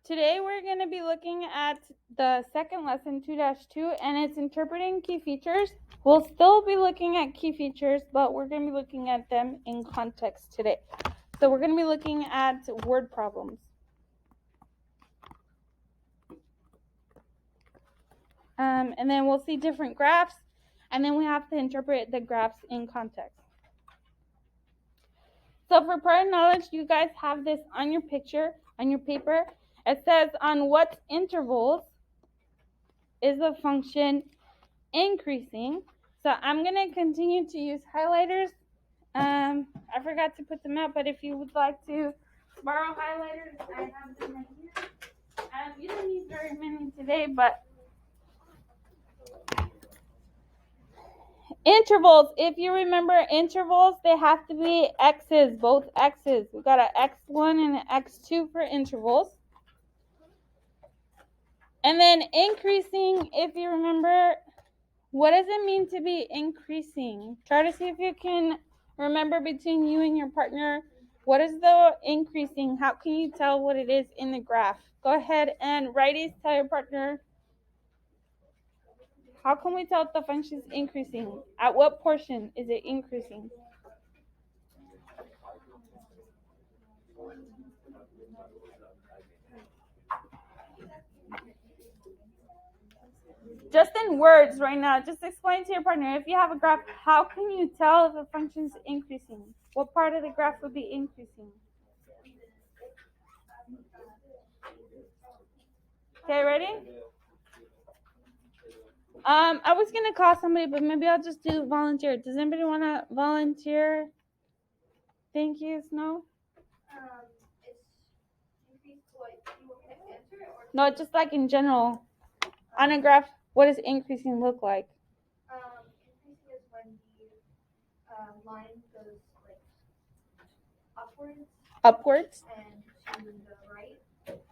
Today we're going to be looking at the second lesson, 2-2, and it's interpreting key features. We'll still be looking at key features, but we're going to be looking at them in context today. So we're going to be looking at word problems. And then we'll see different graphs, and then we have to interpret the graphs in context. So for prior knowledge, you guys have this on your picture, on your paper. It says on what intervals is the function increasing. So I'm going to continue to use highlighters. I forgot to put them out, but if you would like to borrow highlighters, I have them right here. You don't need very many today, but intervals, if you remember intervals, they have to be x's, both x's. We got an x1 and an x2 for intervals. And then increasing, if you remember, what does it mean to be increasing? Try to see if you can remember between you and your partner. What is the increasing? How can you tell what it is in the graph? Go ahead and righties, tell your partner. How can we tell if the function is increasing? At what portion is it increasing? Just in words right now, just explain to your partner, if you have a graph, how can you tell if a function is increasing? What part of the graph would be increasing? Okay, ready? I was gonna call somebody, but maybe I'll just do volunteer. Does anybody want to volunteer? Thank you, Snow. No, just like in general. On a graph, what does increasing look like? Increasing is when the line goes like upwards and to the right.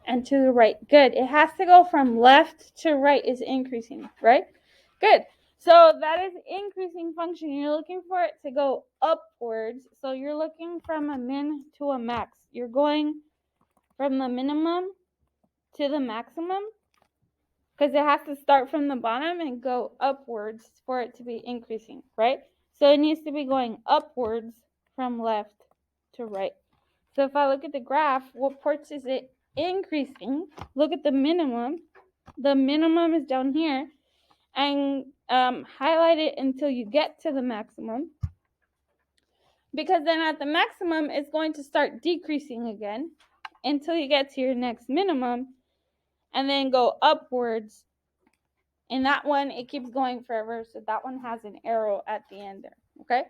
And to the right. Good. It has to go from left to right is increasing, right? Good. So that is increasing function. You're looking for it to go upwards. So you're looking from a min to a max. You're going from the minimum to the maximum because it has to start from the bottom and go upwards for it to be increasing, right? So it needs to be going upwards from left to right. So if I look at the graph, what ports is it increasing? Look at the minimum. The minimum is down here, and highlight it until you get to the maximum, because then at the maximum it's going to start decreasing again until you get to your next minimum, and then go upwards. And that one, it keeps going forever, so that one has an arrow at the end there. Okay,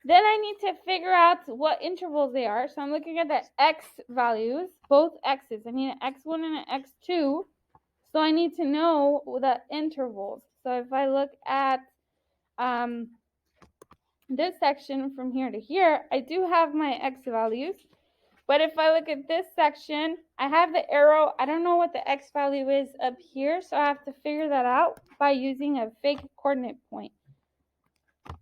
then I need to figure out what intervals they are. So I'm looking at the x values, both x's. I need an x1 and an x2. So I need to know the intervals. So if I look at this section from here to here, I do have my x values. But if I look at this section, I have the arrow. I don't know what the x value is up here, so I have to figure that out by using a fake coordinate point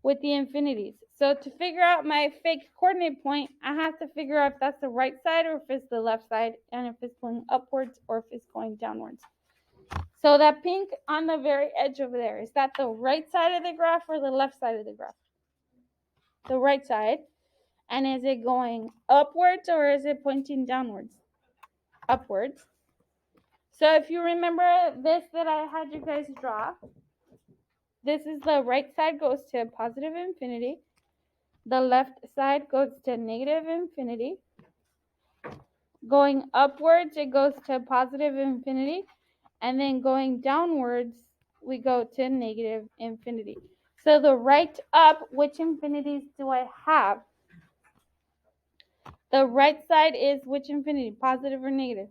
with the infinities. So to figure out my fake coordinate point, I have to figure out if that's the right side or if it's the left side, and if it's going upwards or if it's going downwards. So that pink on the very edge over there, is that the right side of the graph or the left side of the graph? The right side. And is it going upwards or is it pointing downwards? Upwards. So if you remember this that I had you guys draw, this is the right side goes to positive infinity. The left side goes to negative infinity. Going upwards, it goes to positive infinity. And then going downwards, we go to negative infinity. So the right up, which infinities do I have? The right side is which infinity? Positive or negative?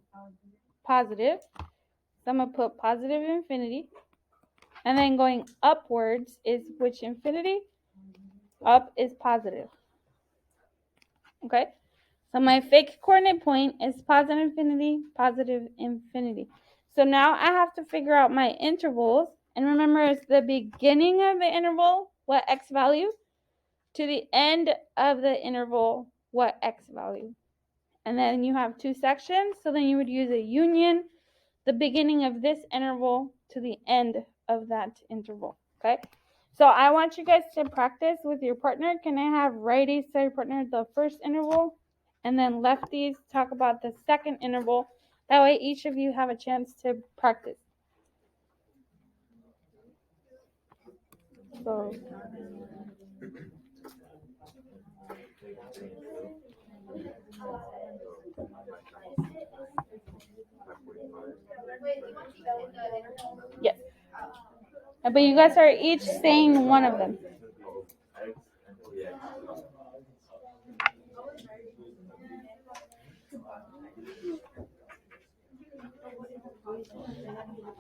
Positive. So I'm going to put positive infinity. And then going upwards is which infinity? Up is positive. Okay? So my fake coordinate point is positive infinity, positive infinity. So now I have to figure out my intervals. And remember, it's the beginning of the interval, what x value, to the end of the interval, what x value. and then you have 2 sections. So then you would use a union, the beginning of this interval to the end of that interval, okay? So I want you guys to practice with your partner. Can I have righties tell your partner the first interval, and then lefties talk about the second interval? That way each of you have a chance to practice. So yes. But you guys are each saying one of them.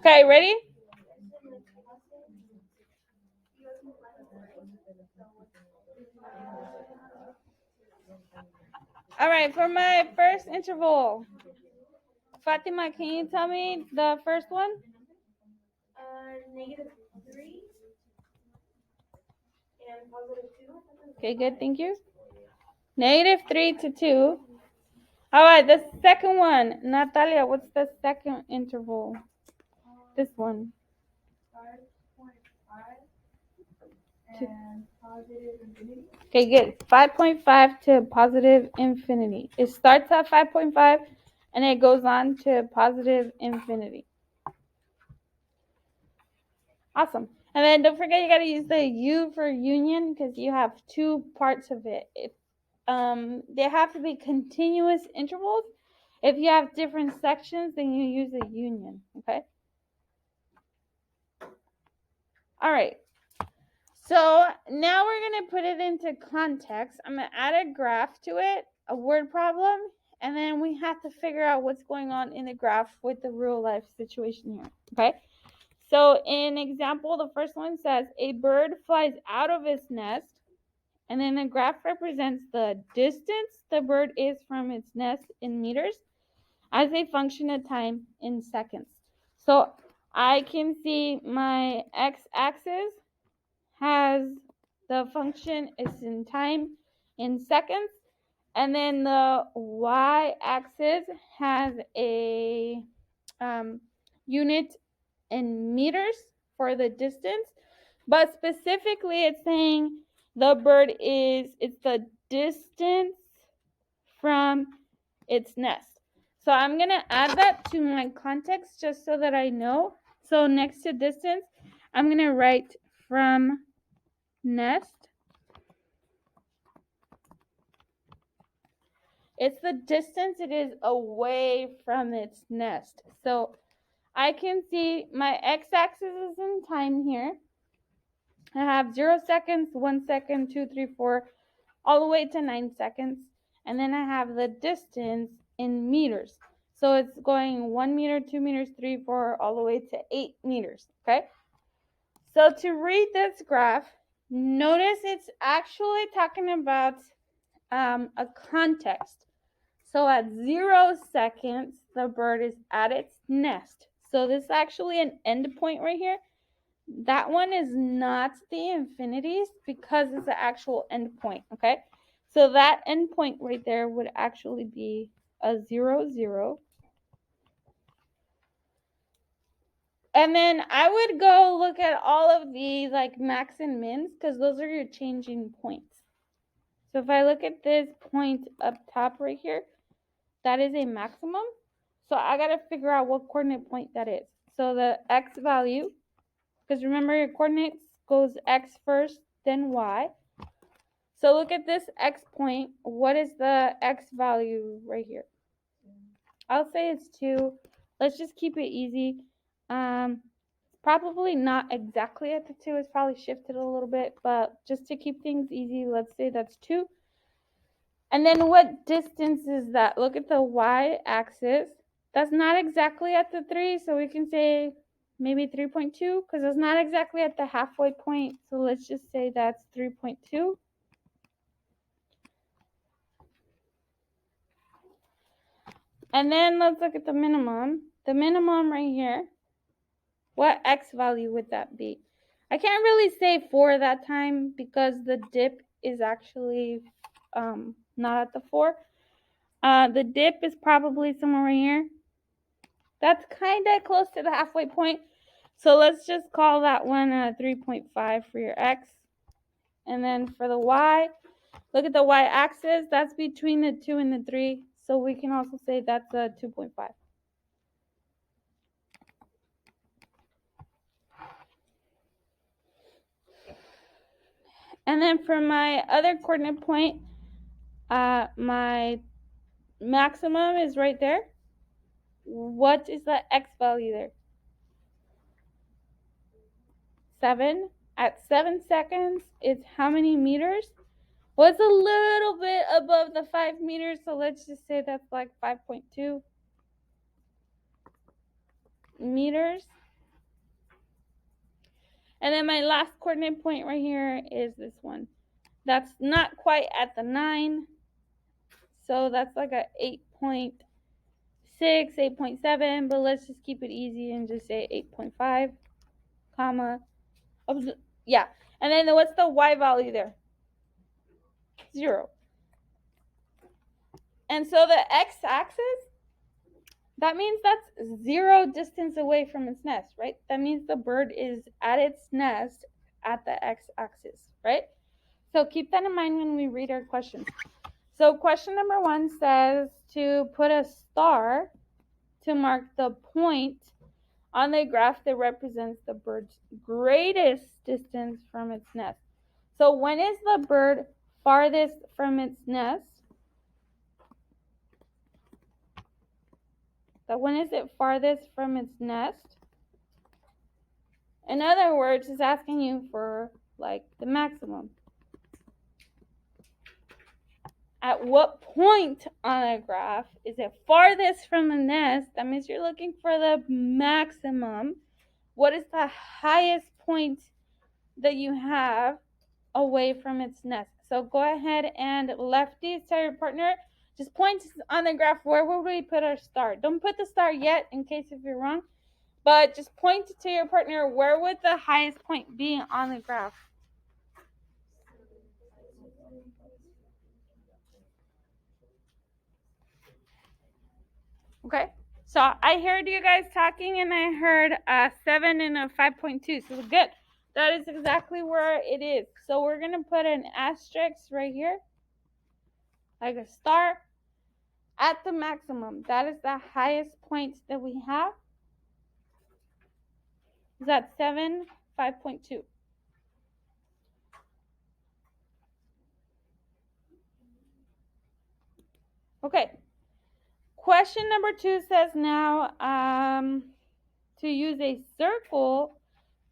Okay, ready? All right, for my first interval, Fatima, can you tell me the first one? -3 and +2. Okay, good, thank you. -3 to 2. All right, the second one, Natalia, what's the second interval? This one. 5.5 and positive infinity. Okay, good. 5.5 to positive infinity. It starts at 5.5 and it goes on to positive infinity. Awesome. And then don't forget you got to use the U for union because you have 2 parts of it. They have to be continuous intervals. If you have different sections, then you use a union, okay? All right. So now we're going to put it into context. I'm going to add a graph to it, a word problem, and then we have to figure out what's going on in the graph with the real life situation here, okay? So in example, the first one says, a bird flies out of its nest, and then the graph represents the distance the bird is from its nest in meters as a function of time in seconds. So I can see my x-axis has the function is in time in seconds, and then the y-axis has a unit in meters for the distance, but specifically it's saying it's the distance from its nest. So I'm going to add that to my context just so that I know. So next to distance, I'm going to write from nest. It's the distance it is away from its nest. So I can see my x-axis is in time here. I have 0 seconds, 1 second, 2, 3, 4, all the way to 9 seconds. And then I have the distance in meters. So it's going 1 meter, 2 meters, 3, 4, all the way to 8 meters, okay? So to read this graph, notice it's actually talking about a context. So at 0 seconds, the bird is at its nest. So this is actually an end point right here. That one is not the infinities because it's the actual end point, okay? So that end point right there would actually be a 0, 0. And then I would go look at all of these like max and mins because those are your changing points. So if I look at this point up top right here, that is a maximum. So I got to figure out what coordinate point that is. So the x value, because remember your coordinates goes x first, then y. So look at this x point. What is the x value right here? I'll say it's 2. Let's just keep it easy. Probably not exactly at the 2. It's probably shifted a little bit, but just to keep things easy, let's say that's 2. And then what distance is that? Look at the y-axis. That's not exactly at the 3, so we can say maybe 3.2 because it's not exactly at the halfway point. So let's just say that's 3.2. And then let's look at the minimum. The minimum right here, what x value would that be? I can't really say for that time because the dip is actually not at the 4. The dip is probably somewhere right here. That's kind of close to the halfway point. So let's just call that one 3.5 for your x. And then for the y, look at the y-axis. That's between the 2 and the 3. So we can also say that's a 2.5. And then for my other coordinate point, my maximum is right there. What is the x value there? 7. At 7 seconds, it's how many meters? Well, it's a little bit above the 5 meters, so let's just say that's like 5.2 meters. And then my last coordinate point right here is this one. That's not quite at the 9, so that's like a 8.6, 8.7, but let's just keep it easy and just say 8.5, comma, yeah. And then what's the y value there? 0. And so the x-axis, that means that's 0 distance away from its nest, right? That means the bird is at its nest at the x-axis, right? So keep that in mind when we read our questions. So question number 1 says to put a star to mark the point on the graph that represents the bird's greatest distance from its nest. So when is the bird farthest from its nest? So when is it farthest from its nest? In other words, it's asking you for like the maximum. At what point on a graph is it farthest from the nest? That means you're looking for the maximum. What is the highest point that you have away from its nest? So go ahead and lefties, tell your partner, just point on the graph, where would we put our star? Don't put the star yet in case if you're wrong, but just point to your partner, where would the highest point be on the graph? Okay, so I heard you guys talking and I heard 7 and a 5.2, so good. That is exactly where it is. So we're going to put an asterisk right here, like a star, at the maximum. That is the highest point that we have. Is that 7, 5.2. Okay. Question number 2 says now to use a circle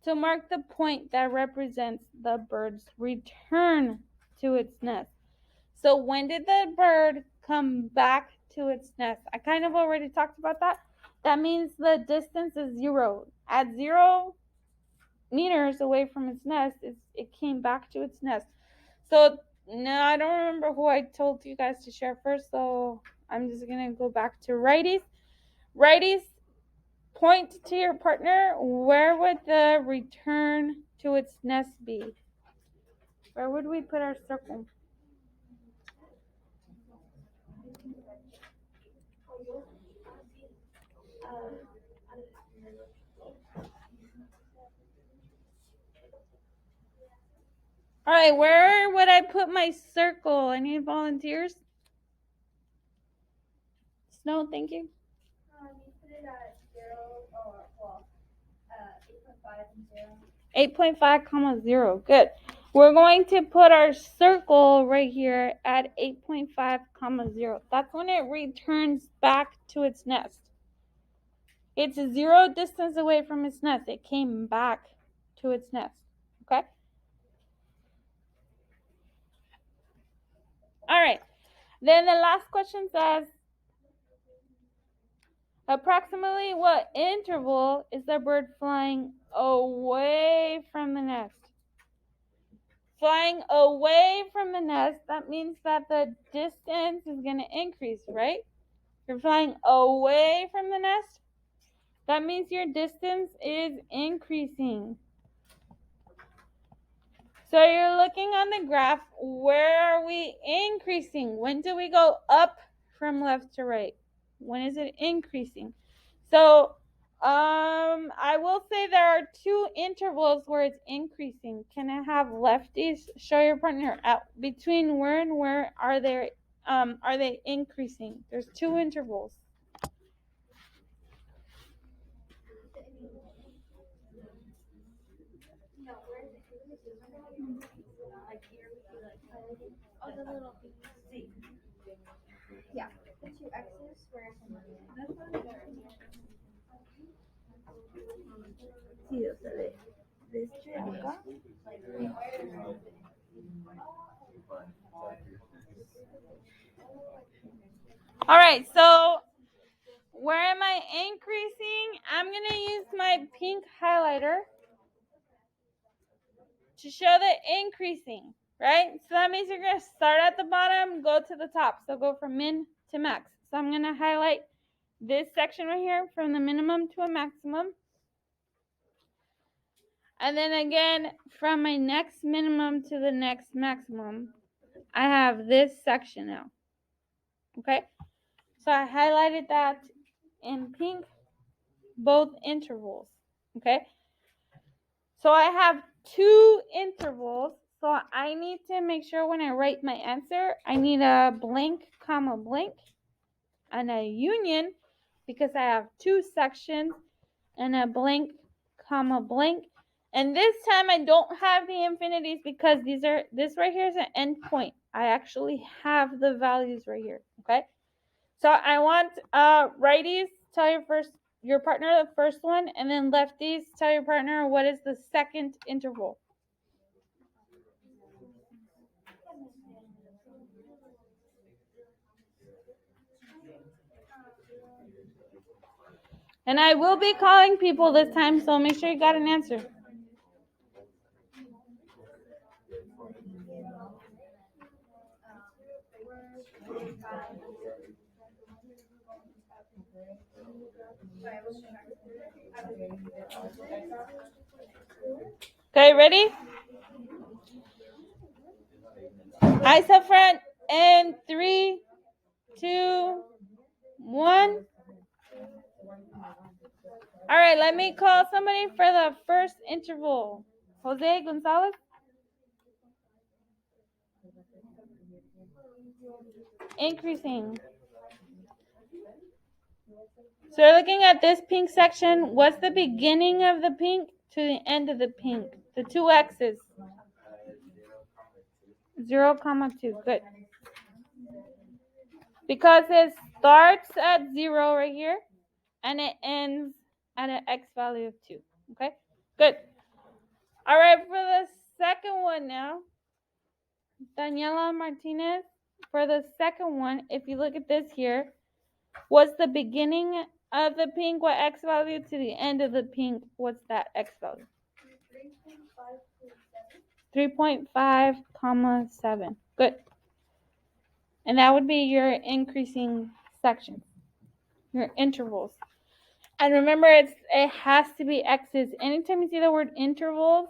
to mark the point that represents the bird's return to its nest. So when did the bird come back to its nest? I kind of already talked about that. That means the distance is 0. At 0 meters away from its nest, it came back to its nest. So now I don't remember who I told you guys to share first, so I'm just going to go back to righties. Righties, point to your partner. Where would the return to its nest be? Where would we put our circle? All right, where would I put my circle? Any volunteers? Snow, thank you. You put it at 0, or, well, 8.5 8.5, and 0. 0. Good. We're going to put our circle right here at 8.5, 0. That's when it returns back to its nest. It's 0 distance away from its nest. It came back to its nest. Okay? All right. Then the last question says, approximately what interval is the bird flying away from the nest? Flying away from the nest, that means that the distance is going to increase, right? You're flying away from the nest, that means your distance is increasing. So you're looking on the graph, where are we increasing? When do we go up from left to right? When is it increasing? So I will say there are two intervals where it's increasing. Can I have lefties show your partner at between where and where are they increasing? There's two intervals. No, where is it? Like here, oh, the little C. Yeah, the two X's where it's Sí, o sea, de acá. All right, so where am I increasing? I'm going to use my pink highlighter to show the increasing, right? So that means you're going to start at the bottom, go to the top. So go from min to max. So I'm going to highlight this section right here from the minimum to a maximum. And then again, from my next minimum to the next maximum, I have this section now. Okay? So I highlighted that in pink, both intervals. Okay? So I have two intervals. So I need to make sure when I write my answer, I need a blank, comma, blank, and a union because I have two sections and a blank, comma, blank. And this time I don't have the infinities because this right here is an endpoint. I actually have the values right here. Okay. So I want righties, tell your partner the first one, and then lefties, tell your partner what is the second interval. And I will be calling people this time, so make sure you got an answer. Okay, ready? Eyes up front, and 3, 2, 1. All right, let me call somebody for the first interval. Jose Gonzalez. Increasing. So we're looking at this pink section. What's the beginning of the pink to the end of the pink? The two X's. 0, 2. Good. Because it starts at 0 right here and it ends at an X value of 2. Okay? Good. All right, for the second one now, Daniela Martinez, for the second one, if you look at this here, what's the beginning of the pink? What X value to the end of the pink? What's that X value? 3.5, 7. Good. And that would be your increasing section, your intervals. And remember, it has to be X's. Anytime you see the word intervals,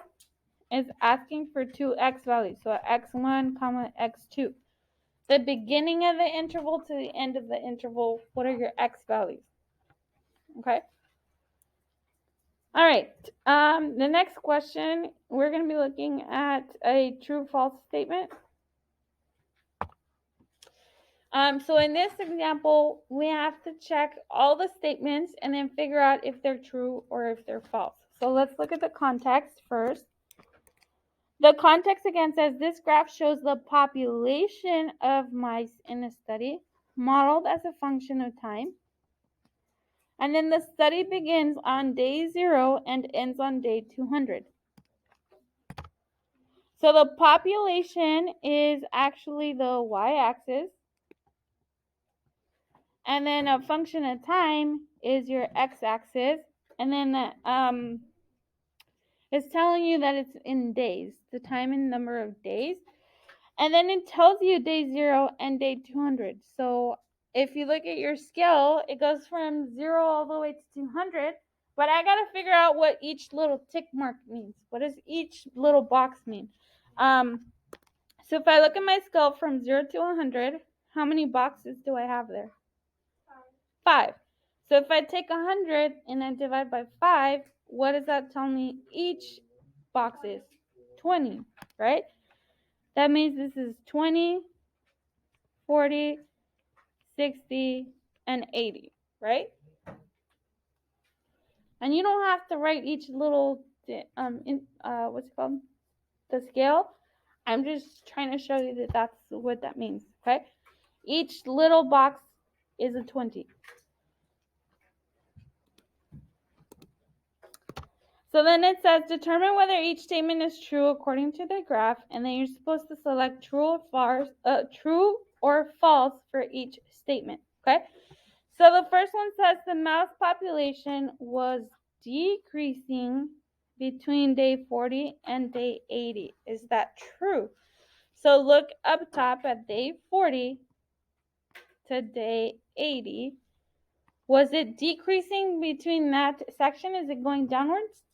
it's asking for two X values. So X1, X2. The beginning of the interval to the end of the interval, what are your X values? Okay. All right. The next question, we're going to be looking at a true-false statement. So in this example, we have to check all the statements and then figure out if they're true or if they're false. So let's look at the context first. The context again says this graph shows the population of mice in a study modeled as a function of time. And then the study begins on day 0 and ends on day 200. So the population is actually the y-axis. And then a function of time is your x-axis. And then it's telling you that it's in days, the time and number of days. And then it tells you day 0 and day 200. So if you look at your scale, it goes from 0 all the way to 200. But I got to figure out what each little tick mark means. What does each little box mean? So if I look at my scale from 0 to 100, how many boxes do I have there? 5. So if I take 100 and I divide by 5, what does that tell me each box is? 20, right? That means this is 20, 40, 60, and 80, right? And you don't have to write each little, what's it called? The scale. I'm just trying to show you that that's what that means, okay? Each little box is a 20. So then it says, determine whether each statement is true according to the graph, and then you're supposed to select true or false for each statement, okay? So the first one says the mouse population was decreasing between day 40 and day 80. Is that true? So look up top at day 40 to day 80. Was it decreasing between that section? Is it going downwards?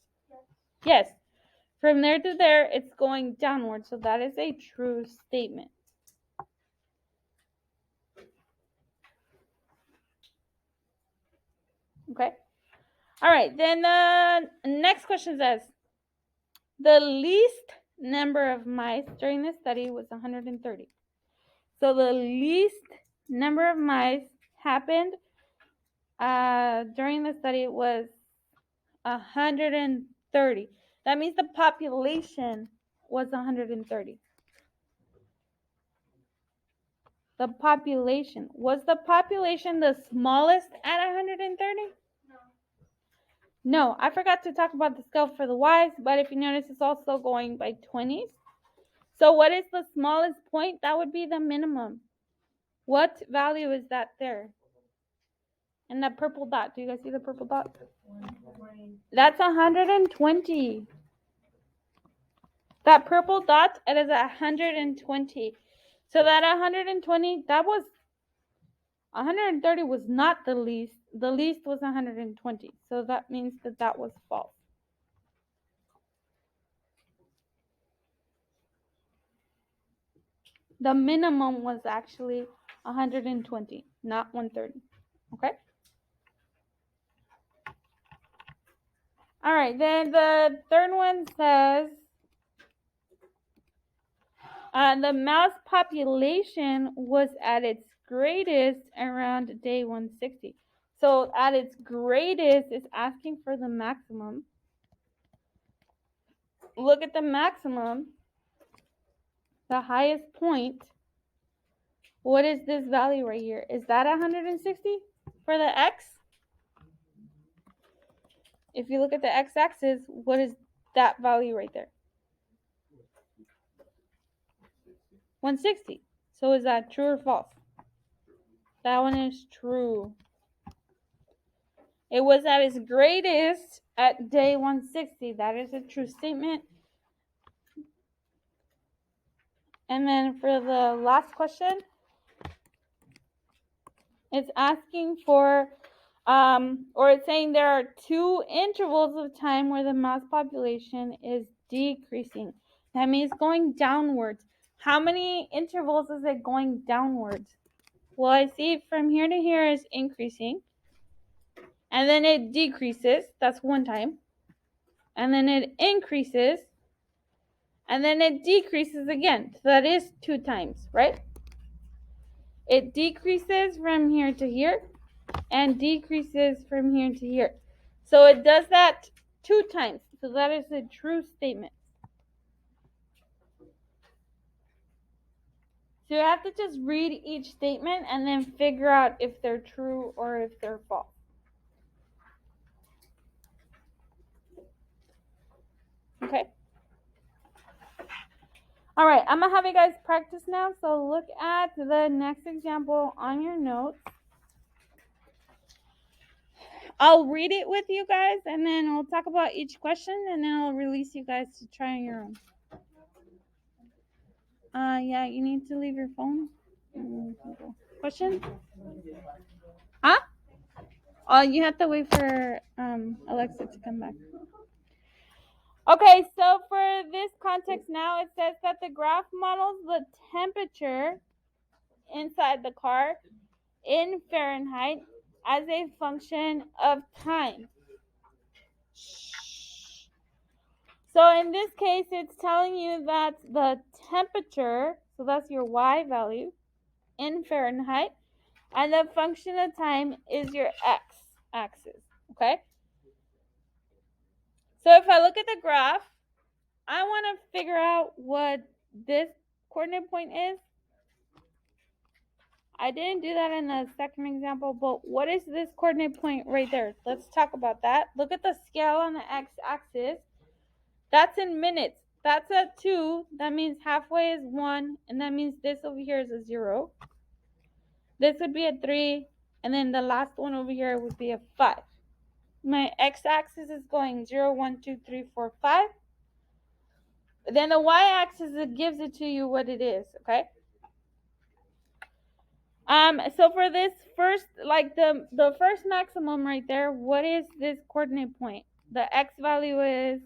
Yes. From there to there, it's going downward. So that is a true statement. Okay. All right. Then the next question says, the least number of mice during the study was 130. So the least number of mice happened during the study was 130. That means the population was 130. The population. Was the population the smallest at 130? No, I forgot to talk about the scale for the Y's, but if you notice, it's also going by 20s. So what is the smallest point? That would be the minimum. What value is that there? And that purple dot. Do you guys see the purple dot? That's 120. That purple dot, it is 120. So that 120, that was 130 was not the least. The least was 120. So that means that that was false. The minimum was actually 120, not 130. Okay? All right, then the third one says the mouse population was at its greatest around day 160. So at its greatest is asking for the maximum. Look at the maximum, the highest point. What is this value right here? Is that 160 for the x? If you look at the x-axis, what is that value right there? 160. So is that true or false? That one is true. It was at its greatest at day 160. That is a true statement. And then for the last question, it's asking for, or it's saying there are 2 intervals of time where the mouse population is decreasing. That means going downwards. How many intervals is it going downwards? Well, I see from here to here is increasing. And then it decreases. That's 1 time. And then it increases. And then it decreases again. So that is 2 times, right? It decreases from here to here and decreases from here to here. So it does that 2 times. So that is a true statement. So you have to just read each statement and then figure out if they're true or if they're false. Okay? All right, I'm going to have you guys practice now. So look at the next example on your notes. I'll read it with you guys, and then we'll talk about each question, and then I'll release you guys to try on your own. Yeah, you need to leave your phone. Question? Huh? Oh, you have to wait for Alexa to come back. Okay, so for this context now, it says that the graph models the temperature inside the car in Fahrenheit as a function of time. So in this case, it's telling you that the temperature, so that's your Y value in Fahrenheit, and the function of time is your X axis, okay? So if I look at the graph, I want to figure out what this coordinate point is. I didn't do that in the second example, but what is this coordinate point right there? Let's talk about that. Look at the scale on the x-axis. That's in minutes. That's a 2. That means halfway is 1, and that means this over here is a 0. This would be a 3, and then the last one over here would be a 5. My x-axis is going 0, 1, 2, 3, 4, 5. Then the y-axis, it gives it to you what it is, okay? So for this first, like the first maximum right there, what is this coordinate point? The x value is,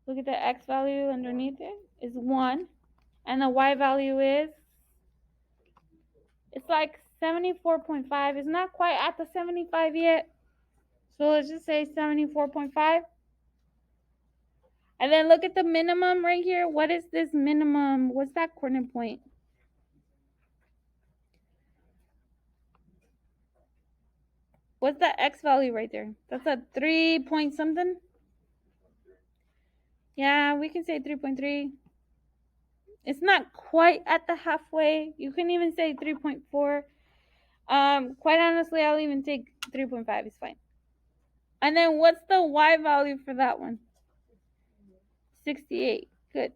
look at the x value underneath it, is 1. And the y value is, it's like 74.5. It's not quite at the 75 yet. So let's just say 74.5. And then look at the minimum right here. What is this minimum? What's that coordinate point? What's that x value right there? That's a 3 point something. Yeah, we can say 3.3. It's not quite at the halfway. You can even say 3.4. Quite honestly, I'll even take 3.5. It's fine. And then what's the y value for that one? 68. Good.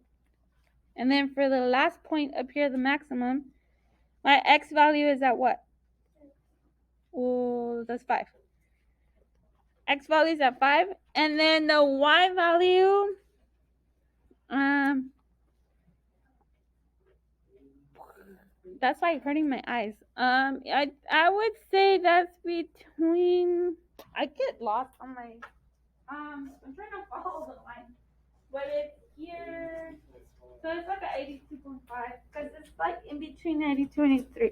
And then for the last point up here, the maximum, my x value is at what? Oh, that's 5. X value is at 5. And then the y value, that's like hurting my eyes. I would say that's between, I get lost on my, I'm trying to follow the line, but it's here, so it's like a 82.5, because it's like in between 92 and 83,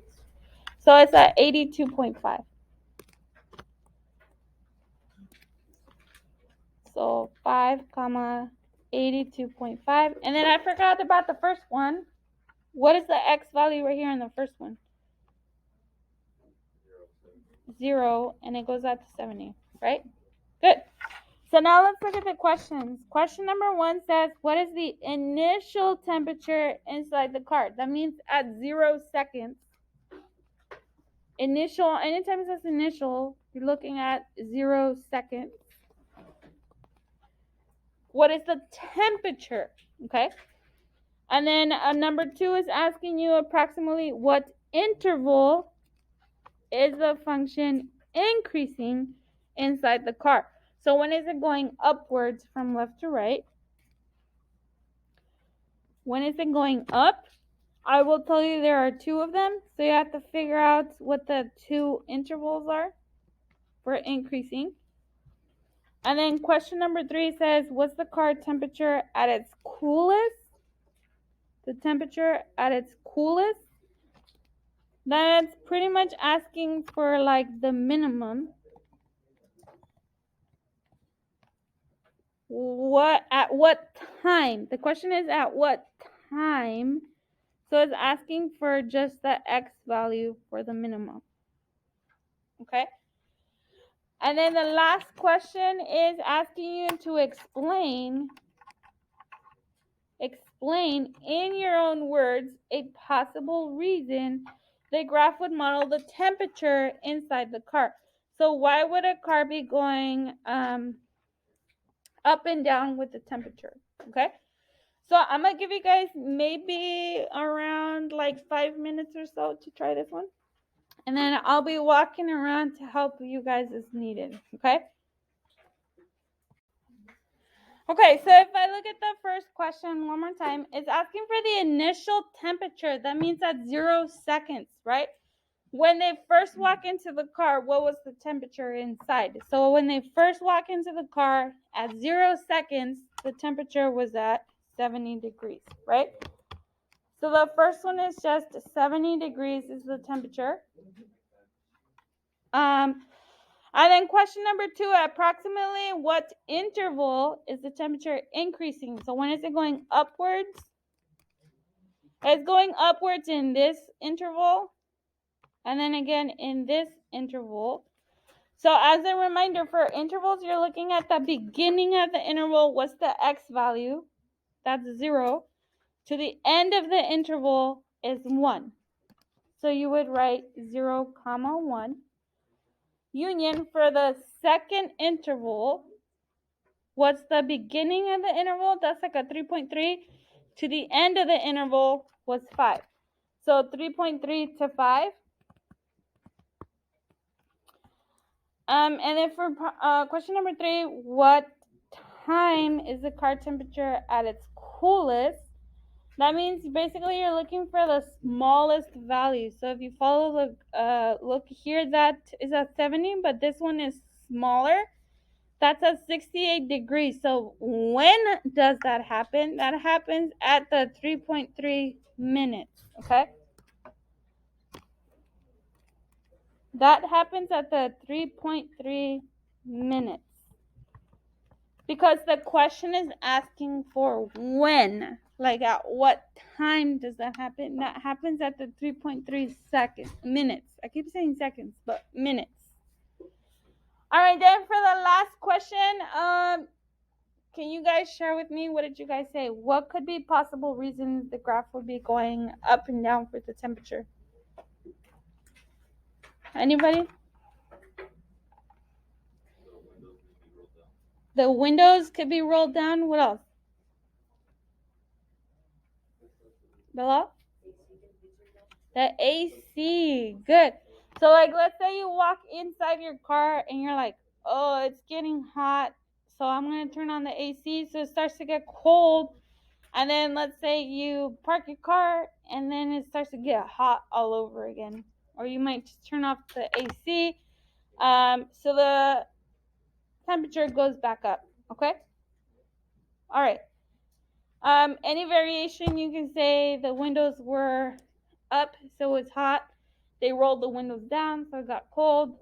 so it's at 82.5. So 5 comma 82.5, and then I forgot about the first one. What is the x value right here in the first one? 0, and it goes out to 70, right? Good. So now let's look at the questions. Question number 1 says, what is the initial temperature inside the car? That means at 0 seconds. Initial, anytime it says initial, you're looking at 0 seconds. What is the temperature? Okay. And then number 2 is asking you approximately what interval is the function increasing inside the car. So when is it going upwards from left to right? When is it going up? I will tell you there are 2 of them. So you have to figure out what the 2 intervals are for increasing. And then question number 3 says, what's the car temperature at its coolest? The temperature at its coolest. That's pretty much asking for like the minimum. At what time? The question is at what time? So it's asking for just the x value for the minimum. Okay? And then the last question is asking you to explain in your own words a possible reason the graph would model the temperature inside the car. So why would a car be going up and down with the temperature? Okay? So I'm going to give you guys maybe around like 5 minutes or so to try this one. And then I'll be walking around to help you guys as needed. Okay? Okay, so if I look at the first question one more time, it's asking for the initial temperature. That means at 0 seconds, right? When they first walk into the car, what was the temperature inside? So when they first walk into the car, at 0 seconds, the temperature was at 70 degrees, right? So the first one is just 70 degrees is the temperature. And then question number 2, approximately what interval is the temperature increasing? So when is it going upwards? It's going upwards in this interval, and then again in this interval. So as a reminder, for intervals, you're looking at the beginning of the interval. What's the x value? That's 0. To the end of the interval is 1. So you would write 0, 1. Union for the second interval, what's the beginning of the interval? That's like a 3.3. To the end of the interval was 5. So 3.3 to 5. And then for question number 3, what time is the car temperature at its coolest? That means basically you're looking for the smallest value. So if you follow the look here, that is at 70, but this one is smaller. That's at 68 degrees. So when does that happen? That happens at the 3.3 minutes, okay? That happens at the 3.3 minutes. Because the question is asking for when. Like at what time does that happen? That happens at the 3.3 minutes. I keep saying seconds, but minutes. All right, then for the last question, can you guys share with me, what did you guys say? What could be possible reasons the graph would be going up and down for the temperature? Anybody? The windows could be rolled down. What else? Below? The AC. Good. So like, let's say you walk inside your car and you're like, oh, it's getting hot, so I'm going to turn on the AC so it starts to get cold. And then let's say you park your car and then it starts to get hot all over again. Or you might just turn off the AC so the temperature goes back up. Okay? All right. Any variation, you can say the windows were up, so it's hot. They rolled the windows down, so it got cold.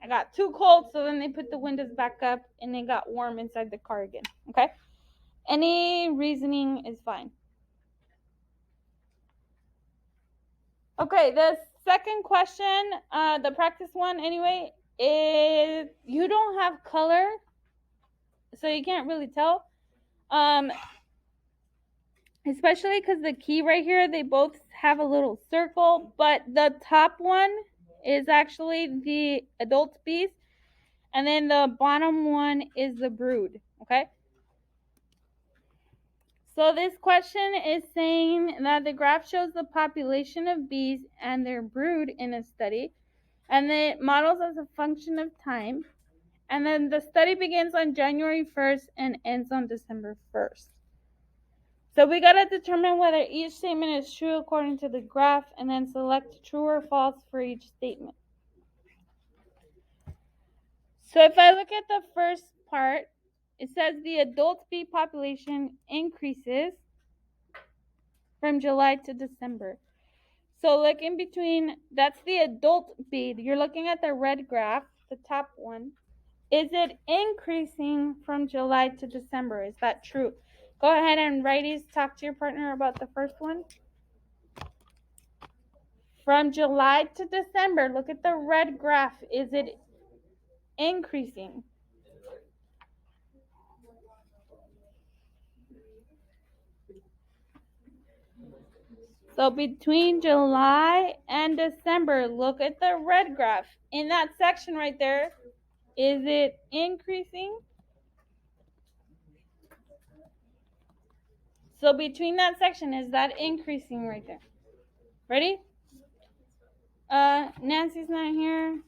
I got too cold, so then they put the windows back up and it got warm inside the car again. Okay? Any reasoning is fine. Okay, the second question, the practice one anyway, is you don't have color, so you can't really tell. Especially because the key right here, they both have a little circle, but the top one is actually the adult bees, and then the bottom one is the brood, okay? So this question is saying that the graph shows the population of bees and their brood in a study, and it models as a function of time, and then the study begins on January 1st and ends on December 1st. So we got to determine whether each statement is true according to the graph and then select true or false for each statement. So if I look at the first part, it says the adult bee population increases from July to December. So look in between, that's the adult bee. You're looking at the red graph, the top one. Is it increasing from July to December? Is that true? Go ahead and righties, talk to your partner about the first one. From July to December, look at the red graph. Is it increasing? So between July and December, look at the red graph. In that section right there, is it increasing? So between that section, is that increasing right there? Ready? Nancy's not here.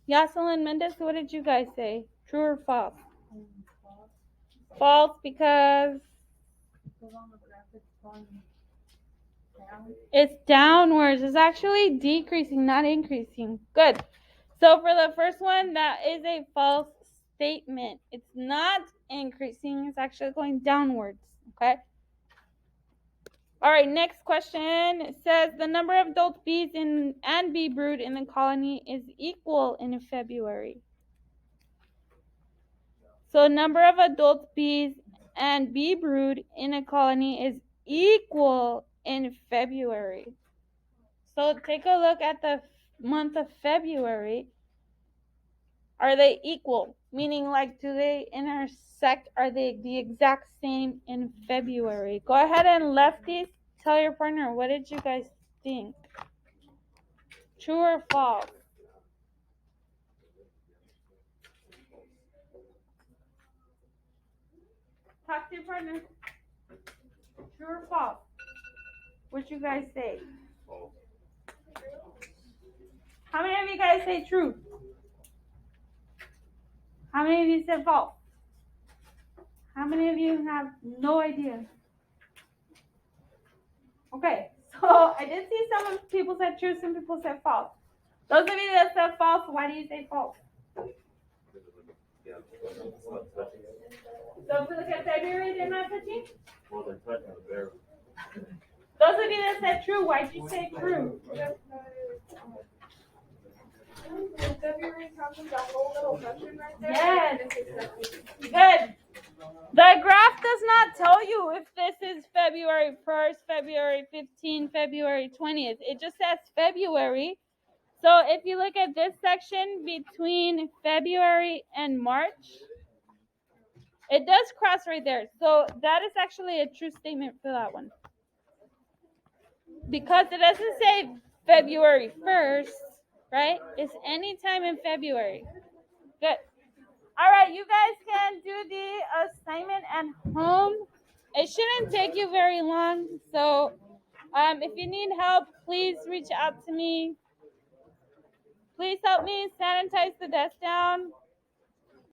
Yoselin Mendez, what did you guys say? True or false? False because it's downwards. It's actually decreasing, not increasing. Good. So for the first one, that is a false statement. It's not increasing. It's actually going downwards. Okay? All right, next question. It says the number of adult bees and bee brood in the colony is equal in February. So number of adult bees and bee brood in a colony is equal in February. So take a look at the month of February. Are they equal? Meaning, like, do they intersect? Are they the exact same in February? Go ahead and lefties, tell your partner, what did you guys think? True or false? Talk to your partner. True or false? What you guys say? False. How many of you guys say true? How many of you said false? How many of you have no idea? Okay, so I did see some people said true, some people said false. Those of you that said false, why do you say false? So if we look at February, they're not touching? Well, they're touching the barrel. Those of you that said true, why did you say true? February comes with that whole little section right there. Yes. Good. The graph does not tell you if this is February 1st, February 15th, February 20th. It just says February. So if you look at this section between February and March, it does cross right there. So that is actually a true statement for that one. Because it doesn't say February 1st, right? It's any time in February. Good. All right, you guys can do the assignment at home. It shouldn't take you very long. So if you need help, please reach out to me. Please help me sanitize the desk down.